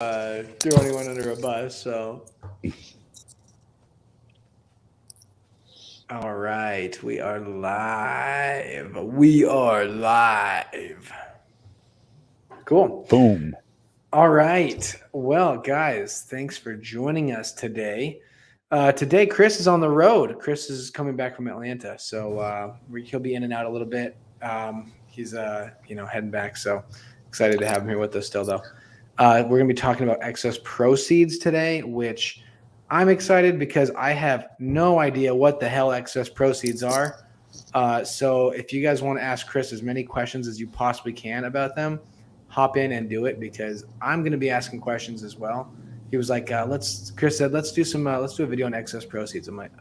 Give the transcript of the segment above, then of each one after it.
throw anyone under a bus. So, all right, we are live. We are live. Cool. Boom. All right. Well, guys, thanks for joining us today. Today, Chris is on the road. Chris is coming back from Atlanta, so he'll be in and out a little bit. He's heading back, so excited to have him here with us still, though. We're going to be talking about excess proceeds today, which I'm excited because I have no idea what the hell excess proceeds are. So if you guys want to ask Chris as many questions as you possibly can about them, hop in and do it because I'm going to be asking questions as well. He was like, Chris said, let's do a video on excess proceeds. I'm like,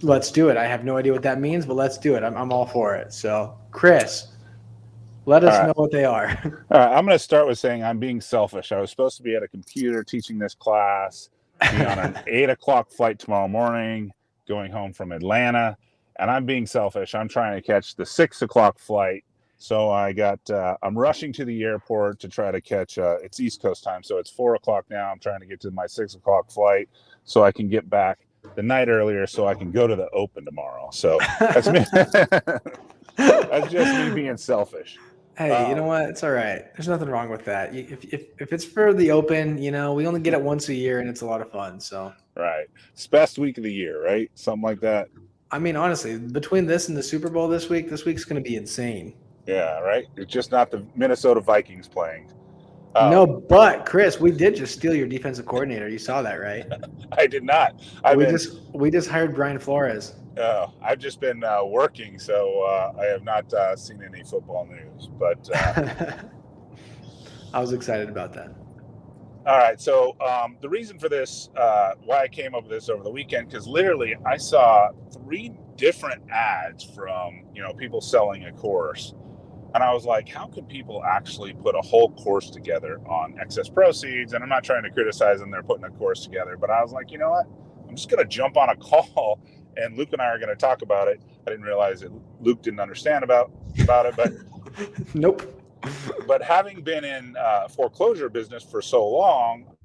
let's do it. I have no idea what that means, but let's do it. I'm all for it. So Chris, let us know what they are. All right. I'm going to start with saying I'm being selfish. I was supposed to be at a computer teaching this class, be on an 8:00 flight tomorrow morning, going home from Atlanta, and I'm being selfish. I'm trying to catch the 6:00 flight. So I'm rushing to the airport to try to catch, it's East Coast time. So it's 4:00 now. I'm trying to get to my 6:00 flight so I can get back the night earlier so I can go to the Open tomorrow. So that's me. That's just me being selfish. Hey, you know what? It's all right. There's nothing wrong with that. If it's for the Open, we only get it once a year, and it's a lot of fun. So right, it's best week of the year, right? Something like that. I mean, honestly, between this and the Super Bowl this week's going to be insane. Yeah, right. It's just not the Minnesota Vikings playing. No, but Chris, we did just steal your defensive coordinator. You saw that, right? I did not. We just hired Brian Flores. I've just been working, so I have not seen any football news. But I was excited about that. All right, so the reason for this, why I came up with this over the weekend, because literally I saw 3 different ads from people selling a course, and I was like, how could people actually put a whole course together on excess proceeds? And I'm not trying to criticize them; they're putting a course together, but I was like, you know what? I'm just going to jump on a call. And Luke and I are going to talk about it. I didn't realize that Luke didn't understand about it, but nope. But having been in foreclosure business for so long,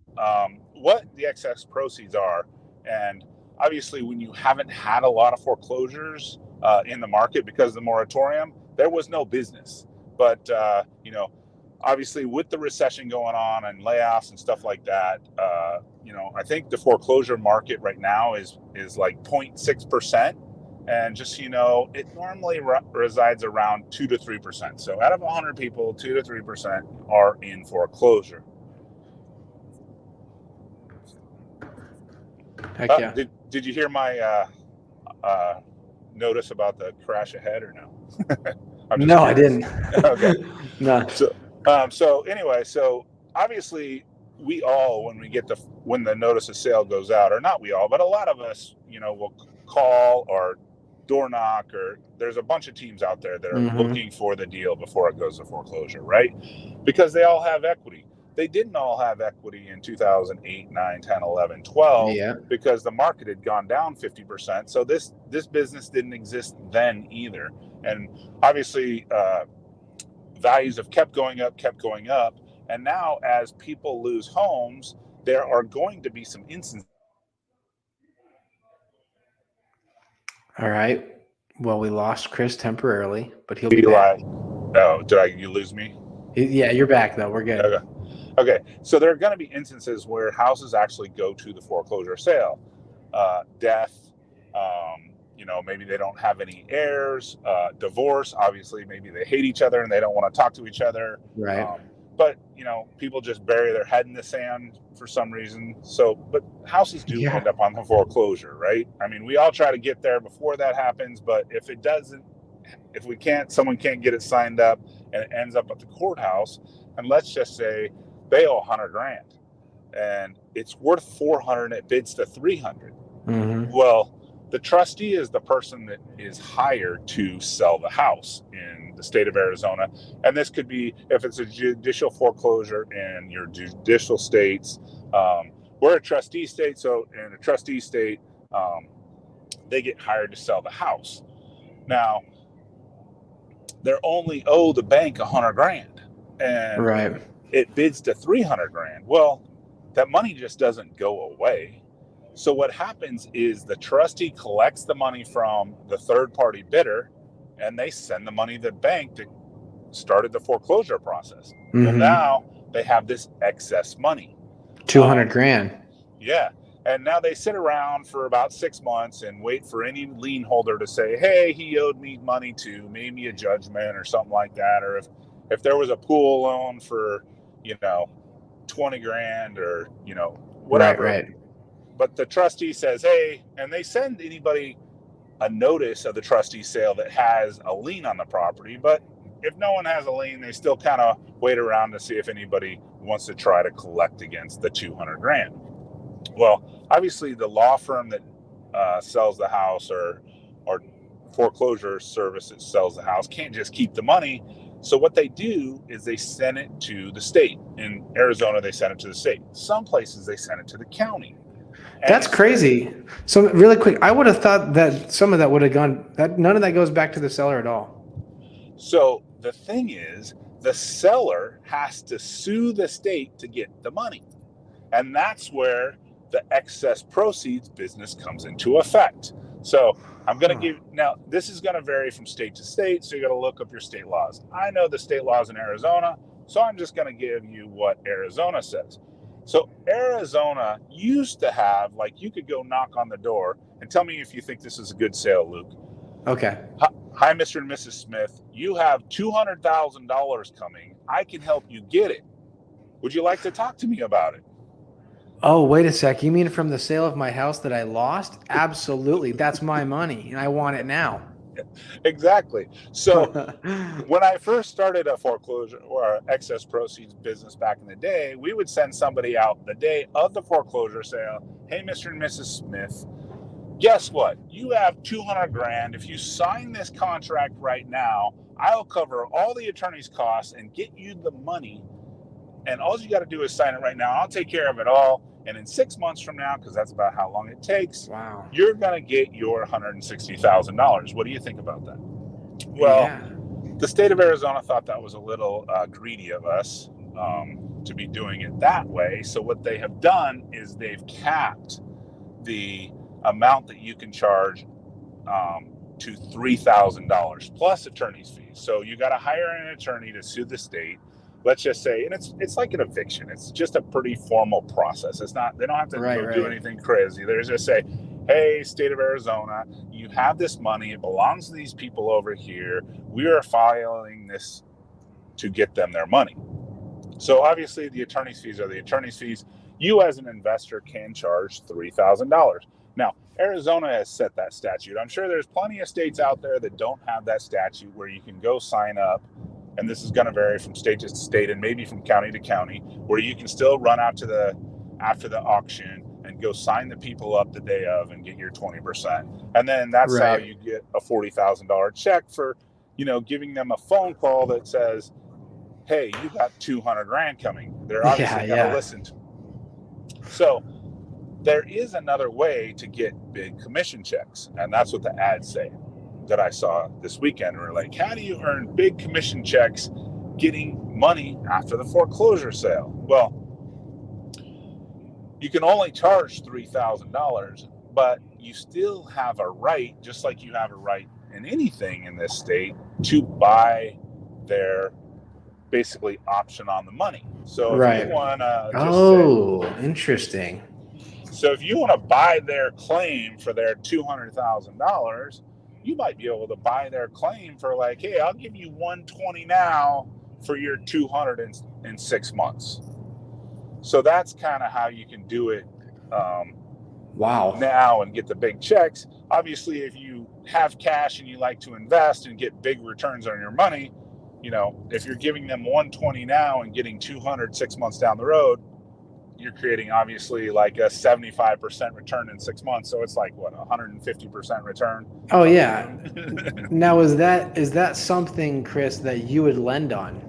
what the excess proceeds are, and obviously when you haven't had a lot of foreclosures in the market because of the moratorium, there was no business. But obviously with the recession going on and layoffs and stuff like that, I think the foreclosure market right now is like 0.6%. And just so you know, it normally resides around 2 to 3%. So out of 100 people, 2 to 3% are in foreclosure. Heck yeah. Did you hear my notice about the crash ahead or no? No, I didn't. Okay. No. So anyway, so obviously we all, when the notice of sale goes out, or not we all, but a lot of us, will call or door knock, or there's a bunch of teams out there that are looking for the deal before it goes to foreclosure, right? Because they all have equity. They didn't all have equity in 2008, 9, 10, 11, 12 because the market had gone down 50%. So this business didn't exist then either. And obviously values have kept going up. And now as people lose homes, there are going to be some instances. All right. Well, we lost Chris temporarily, but he'll be back. Oh, you lose me? Yeah, you're back though. We're good. Okay. So there are going to be instances where houses actually go to the foreclosure sale. Death, maybe they don't have any heirs, divorce, obviously maybe they hate each other and they don't want to talk to each other. Right. But people just bury their head in the sand for some reason. So, but houses do end up on the foreclosure, right? I mean, we all try to get there before that happens, but if someone can't get it signed up and it ends up at the courthouse, and let's just say they owe $100,000 and it's worth $400,000 and it bids to $300,000. Well, the trustee is the person that is hired to sell the house in the state of Arizona. And this could be, if it's a judicial foreclosure in your judicial states, we're a trustee state. So in a trustee state, they get hired to sell the house. Now, they're only owe the bank $100,000. And right. it bids to 300 grand. Well, that money just doesn't go away. So what happens is the trustee collects the money from the third party bidder and they send the money to the bank that started the foreclosure process. Well, now they have this excess money. 200 grand. Yeah. And now they sit around for about 6 months and wait for any lien holder to say, hey, he owed me money to maybe a judgment or something like that. Or if there was a pool loan for, 20 grand or, whatever. Right. But the trustee says, hey, and they send anybody a notice of the trustee sale that has a lien on the property. But if no one has a lien, they still kind of wait around to see if anybody wants to try to collect against the 200 grand. Well, obviously the law firm that sells the house or foreclosure service that sells the house can't just keep the money. So what they do is they send it to the state. In Arizona, they send it to the state. Some places they send it to the county. That's crazy. So really quick, I would have thought that some of that would have gone, that none of that goes back to the seller at all. So the thing is, the seller has to sue the state to get the money. And that's where the excess proceeds business comes into effect. So I'm going to give, now this is going to vary from state to state. So you got to look up your state laws. I know the state laws in Arizona, so I'm just going to give you what Arizona says. So Arizona used to have, like, you could go knock on the door and tell me if you think this is a good sale, Luke. Okay. Hi, Mr. and Mrs. Smith. You have $200,000 coming. I can help you get it. Would you like to talk to me about it? Oh, wait a sec. You mean from the sale of my house that I lost? Absolutely. That's my money, and I want it now. Exactly. So when I first started a foreclosure or excess proceeds business back in the day, we would send somebody out the day of the foreclosure sale. Hey, Mr. and Mrs. Smith, guess what? You have 200 grand. If you sign this contract right now, I'll cover all the attorney's costs and get you the money. And all you got to do is sign it right now. I'll take care of it all. And in 6 months from now, because that's about how long it takes, wow, you're going to get your $160,000. What do you think about that? Well, The state of Arizona thought that was a little greedy of us to be doing it that way. So what they have done is they've capped the amount that you can charge to $3,000 plus attorney's fees. So you got to hire an attorney to sue the state. Let's just say, and it's like an eviction. It's just a pretty formal process. It's not, they don't have to do anything crazy. They just say, hey, state of Arizona, you have this money. It belongs to these people over here. We are filing this to get them their money. So obviously the attorney's fees are the attorney's fees. You as an investor can charge $3,000. Now, Arizona has set that statute. I'm sure there's plenty of states out there that don't have that statute where you can go sign up. And this is going to vary from state to state and maybe from county to county, where you can still run out to after the auction and go sign the people up the day of and get your 20%. And then that's how you get a $40,000 check for, giving them a phone call that says, hey, you got 200 grand coming. They're obviously going to listen to. So there is another way to get big commission checks. And that's what the ads say that I saw this weekend. We're like, how do you earn big commission checks getting money after the foreclosure sale? Well, you can only charge $3,000, but you still have a right, just like you have a right in anything in this state, to buy their basically option on the money. So if you want to interesting. So if you want to buy their claim for their $200,000, you might be able to buy their claim for like, hey, I'll give you $120 now for your 200 in 6 months. So that's kind of how you can do it now and get the big checks. Obviously, if you have cash and you like to invest and get big returns on your money, if you're giving them $120 now and getting 200 6 months down the road, you're creating obviously like a 75% return in 6 months. So it's like what, 150% return? Oh yeah. Now is that something, Chris, that you would lend on?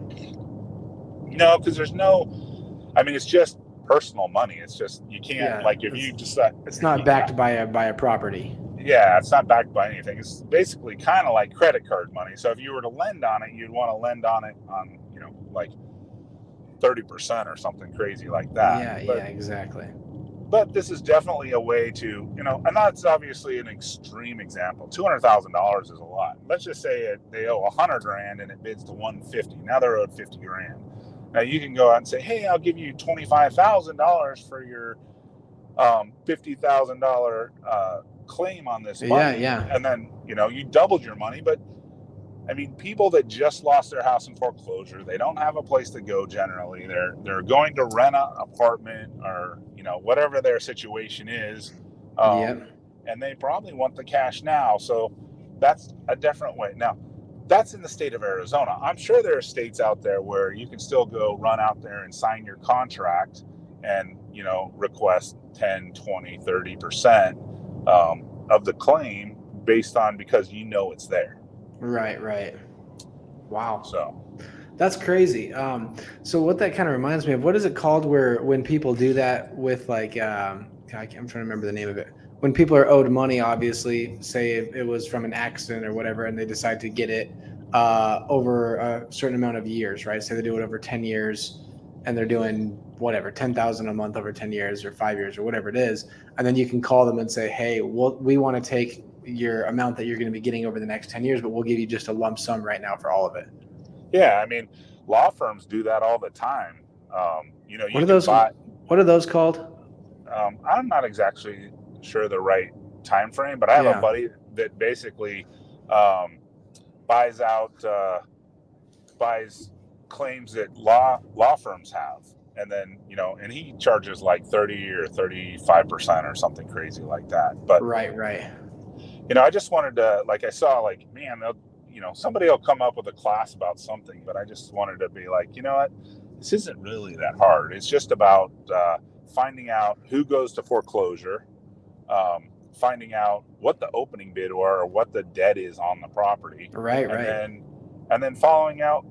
No, because it's just personal money. It's just, you can't, if you decide. It's not backed by a property. Yeah, it's not backed by anything. It's basically kind of like credit card money. So if you were to lend on it, you'd want to lend on it on, 30% or something crazy like that. Yeah, exactly. But this is definitely a way to, and that's obviously an extreme example. $200,000 is a lot. Let's just say they owe $100,000 and it bids to $150,000. Now they're owed $50,000. Now you can go out and say, hey, I'll give you $25,000 for your $50,000 claim on this money. Yeah. And then, you doubled your money. But I mean, people that just lost their house in foreclosure, they don't have a place to go generally. They're going to rent an apartment or, whatever their situation is. And they probably want the cash now. So that's a different way. Now, that's in the state of Arizona. I'm sure there are states out there where you can still go run out there and sign your contract and, request 10, 20, 30% of the claim based on because it's there. Right. Wow. So that's crazy. So what that kind of reminds me of, what is it called when people do that with like, I'm trying to remember the name of it. When people are owed money, obviously, say it was from an accident or whatever, and they decide to get it over a certain amount of years, right? Say they do it over 10 years and they're doing whatever, $10,000 a month over 10 years or 5 years or whatever it is. And then you can call them and say, hey, we want to take your amount that you're going to be getting over the next 10 years, but we'll give you just a lump sum right now for all of it. Yeah. I mean, law firms do that all the time. What are those called? I'm not exactly sure the right time frame, but I have a buddy that basically buys claims that law firms have, and then and he charges like 30 or 35% or something crazy like that. But right. I just wanted to, like, I saw, like, man, somebody will come up with a class about something, but I just wanted to be like, what, this isn't really that hard. It's just about finding out who goes to foreclosure, finding out what the opening bid or what the debt is on the property. Right. And then finding out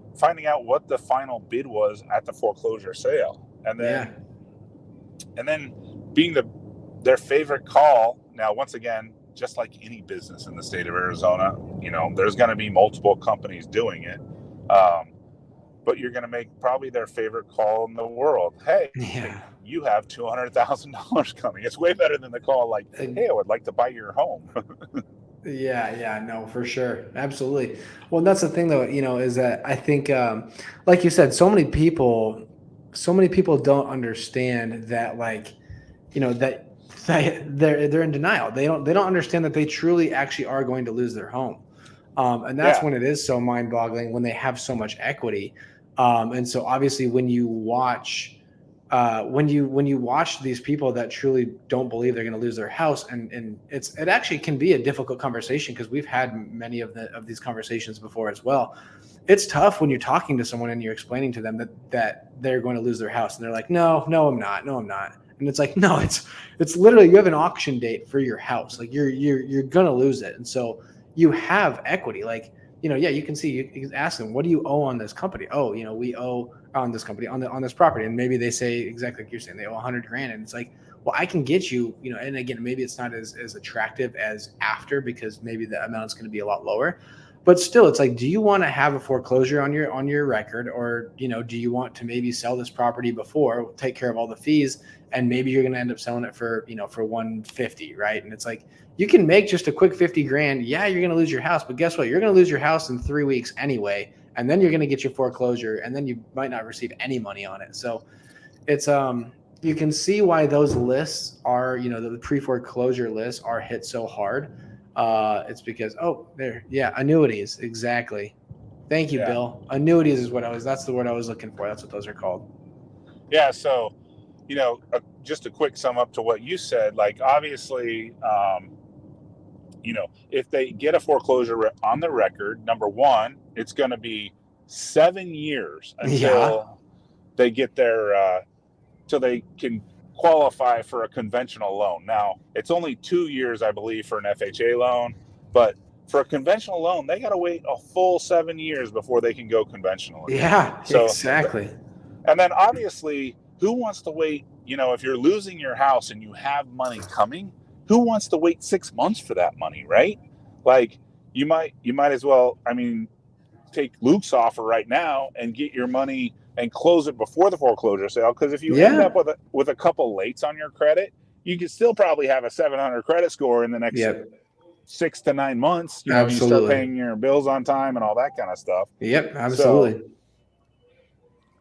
what the final bid was at the foreclosure sale. And then being their favorite call. Now, once again, just like any business in the state of Arizona, there's going to be multiple companies doing it. But you're going to make probably their favorite call in the world. Hey, you have $200,000 coming. It's way better than the call like, hey, I would like to buy your home. Yeah, no, for sure. Absolutely. Well, that's the thing though, is that I think, like you said, so many people don't understand that, like, that they're in denial. They don't understand that they truly actually are going to lose their home. And that's when it is so mind boggling when they have so much equity. And so obviously when you watch these people that truly don't believe they're going to lose their house, and it actually can be a difficult conversation because we've had many of these conversations before as well. It's tough when you're talking to someone and you're explaining to them that they're going to lose their house, and they're like, no, I'm not. And it's like, no, it's literally, you have an auction date for your house. Like you're going to lose it. And so you have equity. Like, you can see, you can ask them, what do you owe on this company? Oh, we owe on this company, on this property. And maybe they say exactly like you're saying, they owe $100,000. And it's like, well, I can get you, and again, maybe it's not as attractive as after, because maybe the amount's going to be a lot lower. But still, it's like, do you want to have a foreclosure on your record, or do you want to maybe sell this property before, take care of all the fees, and maybe you're going to end up selling it for for $150,000, right? And it's like, you can make just a quick $50,000. Yeah, you're going to lose your house, but guess what? You're going to lose your house in 3 weeks anyway, and then you're going to get your foreclosure, and then you might not receive any money on it. So it's you can see why those lists are, the pre-foreclosure lists are hit so hard. It's because, annuities. Exactly. Thank you, Bill. Annuities is that's the word I was looking for. That's what those are called. Yeah. So, just a quick sum up to what you said, like, obviously, if they get a foreclosure on the record, number one, it's going to be 7 years until they get their, till they can qualify for a conventional loan. Now, it's only 2 years, I believe, for an FHA loan, but for a conventional loan, they got to wait a full 7 years before they can go conventional again. Yeah, so, exactly. And then obviously, who wants to wait? If you're losing your house and you have money coming, who wants to wait 6 months for that money, right? Like, you might as well, take Luke's offer right now and get your money and close it before the foreclosure sale. Because if you end up with a couple lates on your credit, you could still probably have a 700 credit score in the next 6 to 9 months. You know, you start paying your bills on time and all that kind of stuff. Yep, absolutely. So,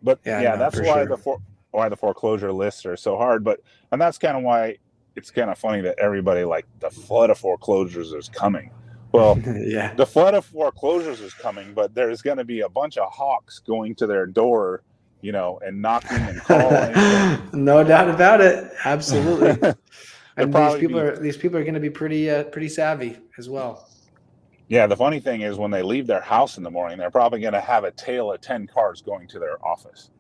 but that's why the foreclosure lists are so hard. And that's kind of why it's kind of funny that everybody like the flood of foreclosures is coming. Well, the flood of foreclosures is coming, but there's going to be a bunch of hawks going to their door, you know, and knocking and calling. No doubt about it. Absolutely. And these people are going to be pretty savvy as well. Yeah, the funny thing is when they leave their house in the morning, they're probably going to have a tail of 10 cars going to their office.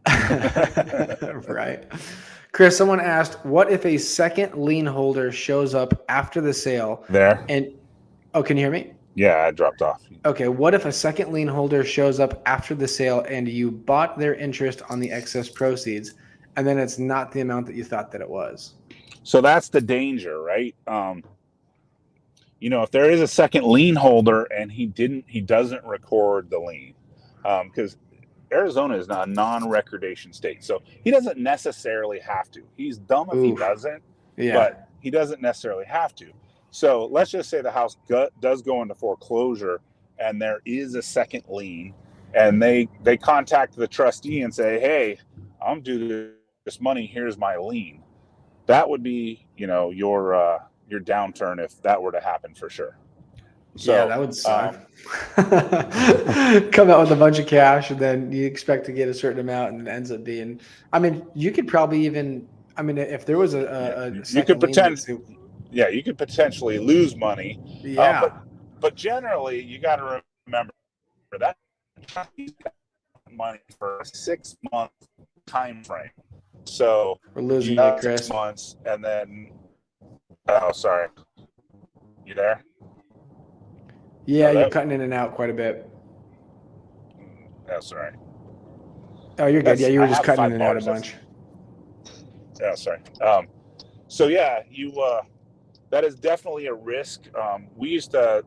Right. Chris, someone asked, what if a second lien holder shows up after the sale? Can you hear me? Yeah, I dropped off. Okay, what if a second lien holder shows up after the sale and you bought their interest on the excess proceeds, and then it's not the amount that you thought that it was? So that's the danger, right? You know, if there is a second lien holder and he doesn't record the lien, because Arizona is not a non-recordation state, so he doesn't necessarily have to. He's dumb if he doesn't, but he doesn't necessarily have to. So let's just say the house does go into foreclosure and there is a second lien, and they contact the trustee and say, hey, I'm due this money, here's my lien. That would be, you know, your downturn if that were to happen for sure. So yeah, that would suck. Come out with a bunch of cash and then you expect to get a certain amount and it ends up being, I mean, you could probably even, I mean, if there was you could potentially lose money. Yeah. But generally you got to remember that money for a 6-month time frame. So we're losing it, Chris. 6 months and then, oh, sorry. You there? Yeah, you're cutting in and out quite a bit. That's all right. Oh, you're good. Yeah, you were just cutting in and out a bunch. Yeah, sorry. So yeah, that is definitely a risk. We used to,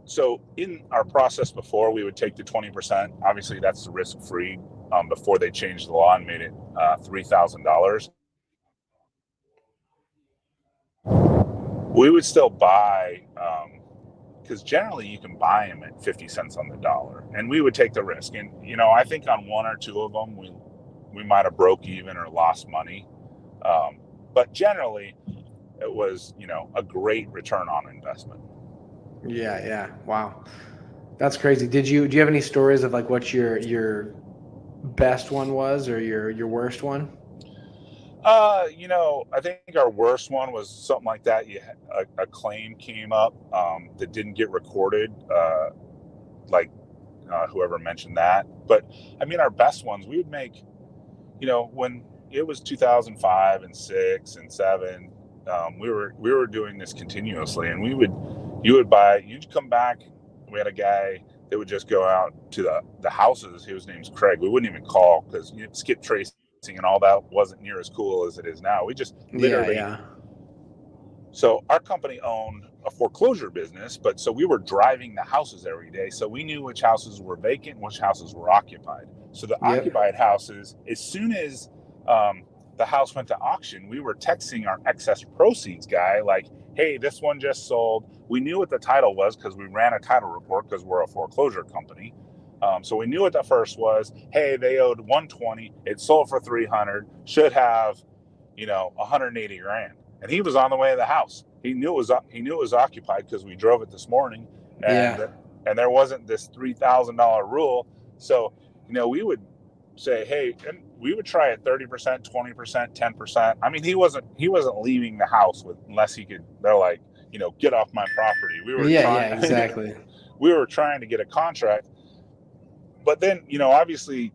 so in our process before, we would take the 20%. Obviously, that's the risk-free. Before they changed the law and made it $3,000. We would still buy, because generally you can buy them at 50 cents on the dollar, and we would take the risk. And you know, I think on 1 or 2 of them, we might have broke even or lost money, but generally, it was, you know, a great return on investment. Yeah. Wow, that's crazy. Do you have any stories of like what your best one was or your worst one? You know, I think our worst one was something like that. A claim came up that didn't get recorded, whoever mentioned that. But I mean, our best ones, we would make, you know, when it was 2005 and 6 and 7, we were doing this continuously, and you'd come back. We had a guy that would just go out to the houses. His name's Craig. We wouldn't even call because skip tracing and all that wasn't near as cool as it is now. We just literally. Yeah. So our company owned a foreclosure business, so we were driving the houses every day. So we knew which houses were vacant, which houses were occupied. So the occupied houses, as soon as the house went to auction, we were texting our excess proceeds guy like, hey, this one just sold. We knew what the title was because we ran a title report because we're a foreclosure company. So we knew what the first was. Hey, they owed 120. It sold for 300. Should have, you know, 180 grand. And he was on the way to the house. He knew it was occupied because we drove it this morning, and there wasn't this $3,000 rule. So, you know, we would say, hey, and we would try at 30%, 20%, 10%. I mean, he wasn't leaving the house unless he could. They're like, you know, get off my property. We were exactly. We were trying to get a contract, but then, you know, obviously,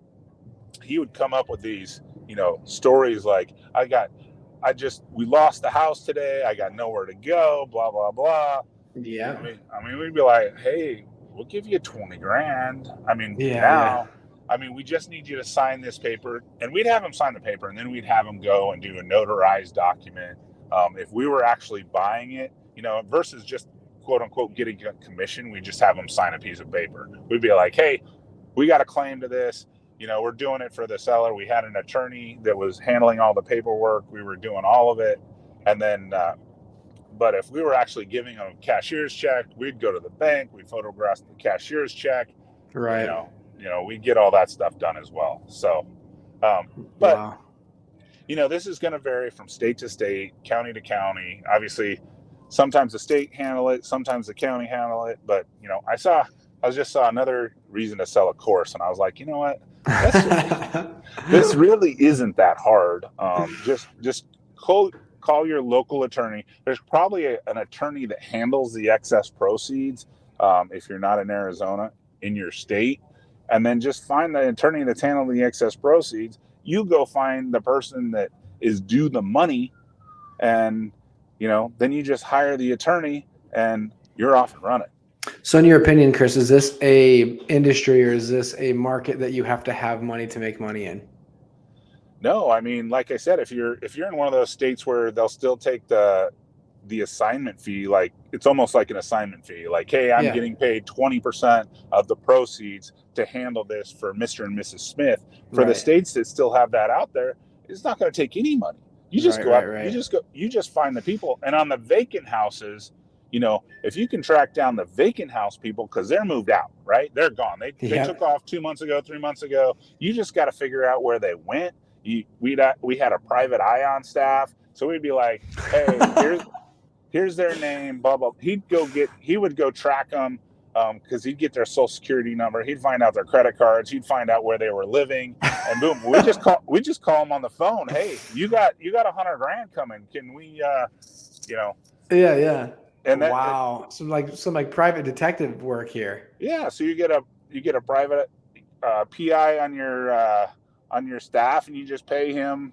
he would come up with these, you know, stories like, we lost the house today. I got nowhere to go. Blah blah blah. Yeah. I mean, we'd be like, hey, we'll give you 20 grand. I mean, I mean, we just need you to sign this paper, and we'd have him sign the paper, and then we'd have him go and do a notarized document. If we were actually buying it, you know, versus just quote unquote getting a commission, we just have him sign a piece of paper. We'd be like, hey, we got a claim to this. we're doing it for the seller. We had an attorney that was handling all the paperwork. We were doing all of it. And then, but if we were actually giving them a cashier's check, we'd go to the bank, we'd photograph the cashier's check. Right. We get all that stuff done as well. So, but wow. This is going to vary from state to state, county to county. Obviously, sometimes the state handle it, sometimes the county handle it. But I just saw another reason to sell a course, and I was like, you know what? This really isn't that hard. Just call your local attorney. There's probably an attorney that handles the excess proceeds if you're not in Arizona, in your state, and then just find the attorney that's handling the excess proceeds. You go find the person that is due the money, and then you just hire the attorney, and you're off and running. So in your opinion, Chris, is this a industry or is this a market that you have to have money to make money in? No, I mean, like I said, if you're in one of those states where they'll still take the assignment fee, like it's almost like an assignment fee, like, hey, I'm getting paid 20% of the proceeds to handle this for Mr. and Mrs. Smith. For the states that still have that out there, it's not going to take any money. You just go out, you just find the people. And on the vacant houses, if you can track down the vacant house people, because they're moved out, right? They're gone. They took off 2 months ago, 3 months ago. You just got to figure out where they went. We had a private eye on staff, so we'd be like, hey, here's their name, blah blah. He would go track them because he'd get their social security number. He'd find out their credit cards. He'd find out where they were living, and boom, we just call them on the phone. Hey, you got $100,000 coming. Can we, Yeah. And wow, some private detective work here. Yeah, so you get a private PI on your staff, and you just pay him,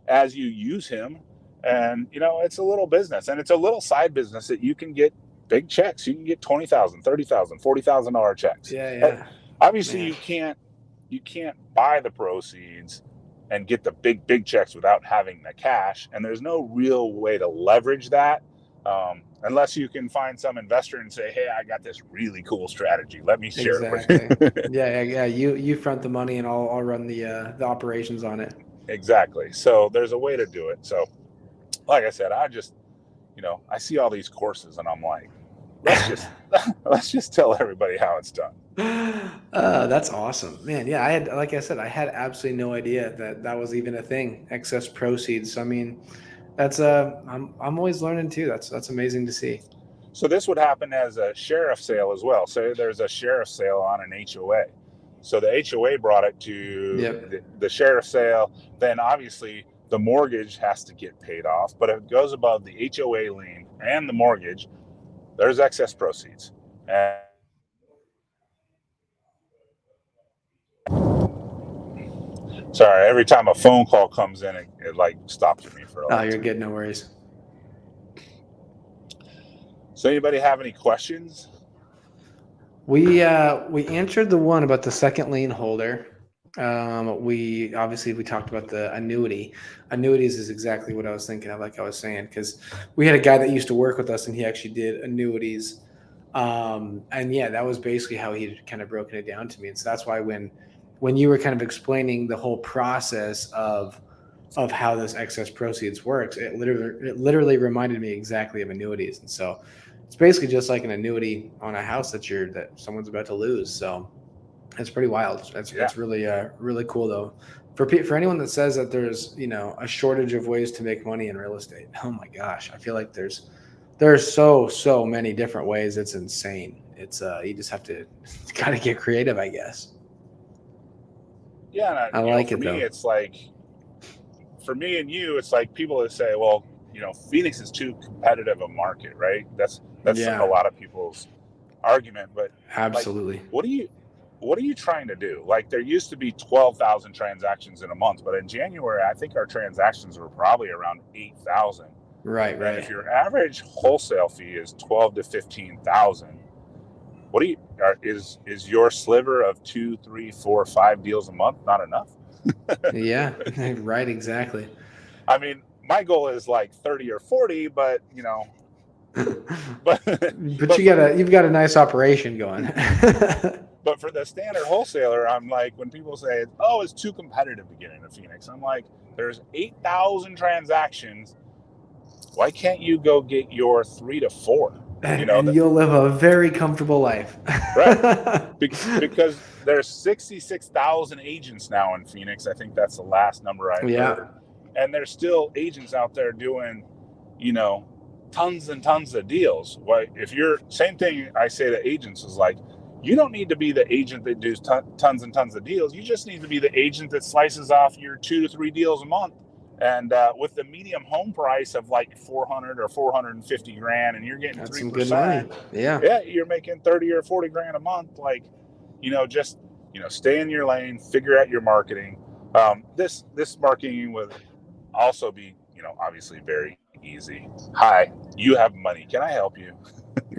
as you use him, and it's a little business, and it's a little side business that you can get big checks. You can get $20,000, $30,000, $40,000 checks. Yeah. Obviously, you can't buy the proceeds and get the big checks without having the cash, and there's no real way to leverage that. Unless you can find some investor and say, hey, I got this really cool strategy. Let me share it with you. Yeah. You front the money and I'll run the operations on it. Exactly. So there's a way to do it. So like I said, I just, I see all these courses and I'm like, let's just tell everybody how it's done. That's awesome, man. Yeah. I had absolutely no idea that was even a thing, excess proceeds. So, I mean, that's I'm always learning too. That's amazing to see. So this would happen as a sheriff sale as well. So there's a sheriff sale on an HOA. So the HOA brought it to the sheriff sale. Then obviously the mortgage has to get paid off. But if it goes above the HOA lien and the mortgage, there's excess proceeds. And sorry, every time a phone call comes in, it like stops me for a while. Oh, you're good. No worries. So anybody have any questions? We answered the one about the second lien holder. We talked about the annuity. Annuities is exactly what I was thinking of, like I was saying, because we had a guy that used to work with us and he actually did annuities. And yeah, that was basically how he kind of broken it down to me. And so that's why when you were kind of explaining the whole process of how this excess proceeds works, it literally reminded me exactly of annuities. And so it's basically just like an annuity on a house that someone's about to lose. So it's pretty wild. That's really really cool though. For anyone that says that there's a shortage of ways to make money in real estate, oh my gosh, I feel like there's so many different ways. It's insane. It's you just have to kind of get creative, I guess. Yeah, and I like it though. It's like, for me and you, it's like people that say, well, Phoenix is too competitive a market, right? That's a lot of people's argument. But absolutely, like, what are you trying to do? Like, there used to be 12,000 transactions in a month, but in January, I think our transactions were probably around 8,000. Right. And if your average wholesale fee is 12 to 15,000, is your sliver of 2, 3, 4, 5 deals a month not enough? Yeah, right, exactly. I mean, my goal is like 30 or 40, but but you've got a nice operation going. But for the standard wholesaler, I'm like, when people say, "Oh, it's too competitive to get into Phoenix," I'm like, there's 8,000 transactions. Why can't you go get your 3 to 4? And you'll live a very comfortable life. Right. Because there's 66,000 agents now in Phoenix. I think that's the last number I heard. And there's still agents out there doing, tons and tons of deals. Why, if you're, same thing I say to agents is like, you don't need to be the agent that does tons and tons of deals. You just need to be the agent that slices off your 2 to 3 deals a month. And with the medium home price of like 400 or 450 grand, and you're getting That's 3%, some good money. Yeah, you're making 30 or 40 grand a month. Like, just stay in your lane, figure out your marketing. This marketing would also be, obviously very easy. Hi, you have money. Can I help you?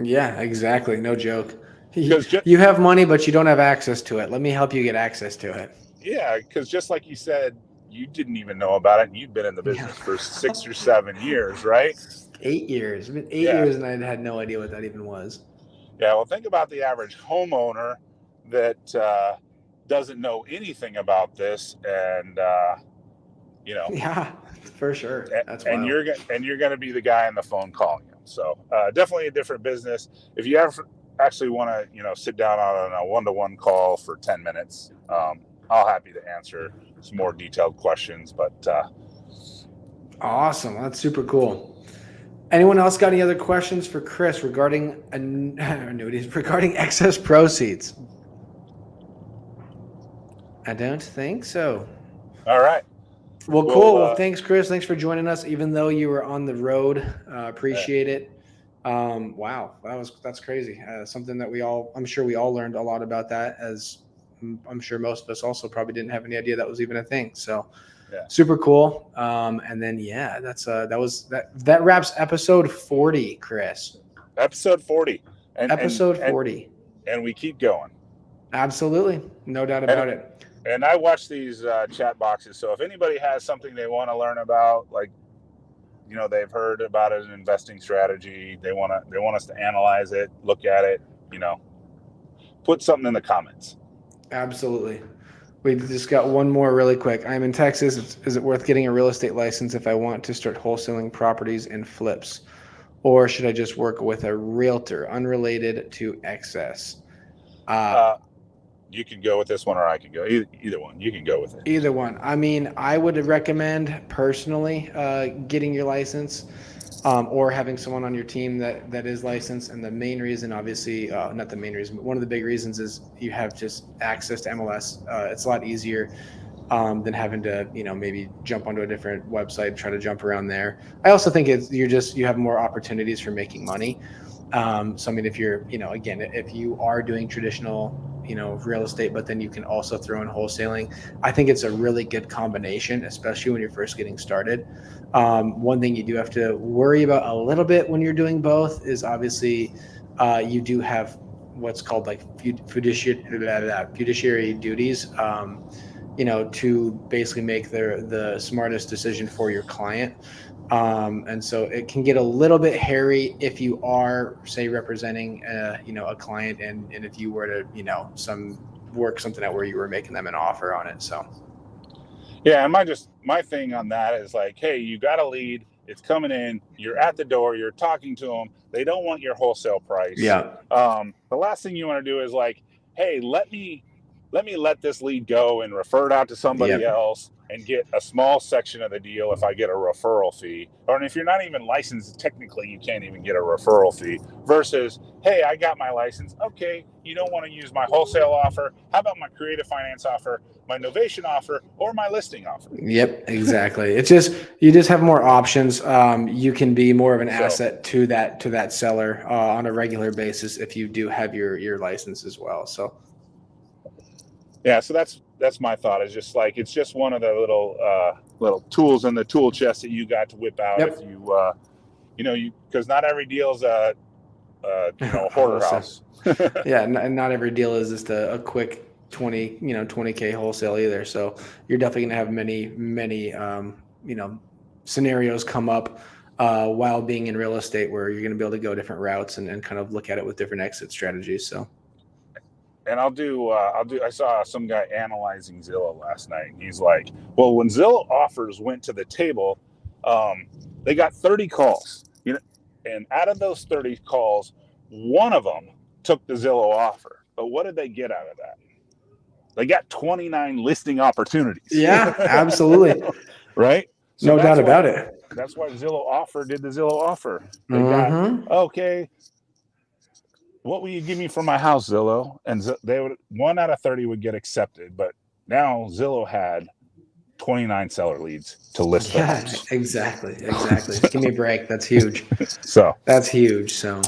Yeah, exactly. No joke. You have money, but you don't have access to it. Let me help you get access to it. Yeah, because just like you said, you didn't even know about it, and you've been in the business for 6 or 7 years, right? 8 years. It's been 8 years, and I had no idea what that even was. Yeah, well, think about the average homeowner that doesn't know anything about this, and Yeah, for sure. That's wild. and you're going to be the guy on the phone calling him. So definitely a different business. If you actually want to sit down on a one-to-one call for 10 minutes, I'll happy to answer some more detailed questions. But awesome, that's super cool. Anyone else got any other questions for Chris regarding annuities, regarding excess proceeds? I don't think so. All right. Well, cool. Well, thanks, Chris. Thanks for joining us, even though you were on the road. Appreciate it. Wow, that's crazy. Something that I'm sure we all learned a lot about that, as I'm sure most of us also probably didn't have any idea that was even a thing. So super cool. And then, that wraps episode 40, Chris. Episode 40. Episode 40. And we keep going. Absolutely. No doubt about it. And I watch these chat boxes. So if anybody has something they want to learn about, like, they've heard about an investing strategy, they want us to analyze it, look at it, put something in the comments. Absolutely. We just got one more really quick. I'm in Texas. Is it worth getting a real estate license if I want to start wholesaling properties and flips? Or should I just work with a realtor unrelated to excess? You can go with this one, or I can go. Either one. You can go with it. Either one. I mean, I would recommend personally getting your license or having someone on your team that is licensed. And the main reason, obviously, not the main reason, but one of the big reasons is you have just access to MLS. It's a lot easier than having to, maybe jump onto a different website, try to jump around there. I also think you have more opportunities for making money. So, I mean, if you're, again, if you are doing traditional, real estate, but then you can also throw in wholesaling, I think it's a really good combination, especially when you're first getting started. One thing you do have to worry about a little bit when you're doing both is obviously you do have what's called like fiduciary duties, to basically make the smartest decision for your client. And so it can get a little bit hairy if you are, say, representing, a client, and if you were to, work something out where you were making them an offer on it. So, yeah, and my thing on that is like, hey, you got a lead, it's coming in, you're at the door, you're talking to them, they don't want your wholesale price. Yeah. The last thing you want to do is like, hey, let me let this lead go and refer it out to somebody else and get a small section of the deal if I get a referral fee. Or if you're not even licensed, technically you can't even get a referral fee. Versus, hey, I got my license. Okay, you don't want to use my wholesale offer. How about my creative finance offer, my Novation offer, or my listing offer? Yep, exactly. It's just, you just have more options. You can be more of an asset to that seller on a regular basis if you do have your license as well. So. Yeah, so that's my thought. Is just like, it's just one of the little tools in the tool chest that you got to whip out if you because not every deal is a hoarder house. Yeah, and not every deal is just a quick 20K wholesale either. So you're definitely gonna have many scenarios come up while being in real estate where you're gonna be able to go different routes and kind of look at it with different exit strategies. So. and I saw some guy analyzing Zillow last night, and he's like, well, when Zillow offers went to the table, they got 30 calls, and out of those 30 calls, one of them took the Zillow offer. But what did they get out of that? They got 29 listing opportunities. Yeah, absolutely. Right? So no doubt about it. That's why Zillow offer did the Zillow offer. They got, okay, what will you give me for my house, Zillow? And they would 1 out of 30 would get accepted, but now Zillow had 29 seller leads to list their house. Exactly. Give me a break. That's huge. That's huge. So,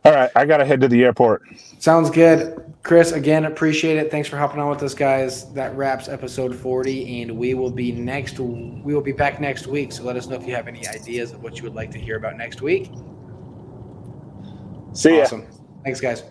all right, I gotta head to the airport. Sounds good, Chris. Again, appreciate it. Thanks for hopping on with us, guys. That wraps episode 40, and we will be back next week. So let us know if you have any ideas of what you would like to hear about next week. See ya. Awesome. Thanks, guys.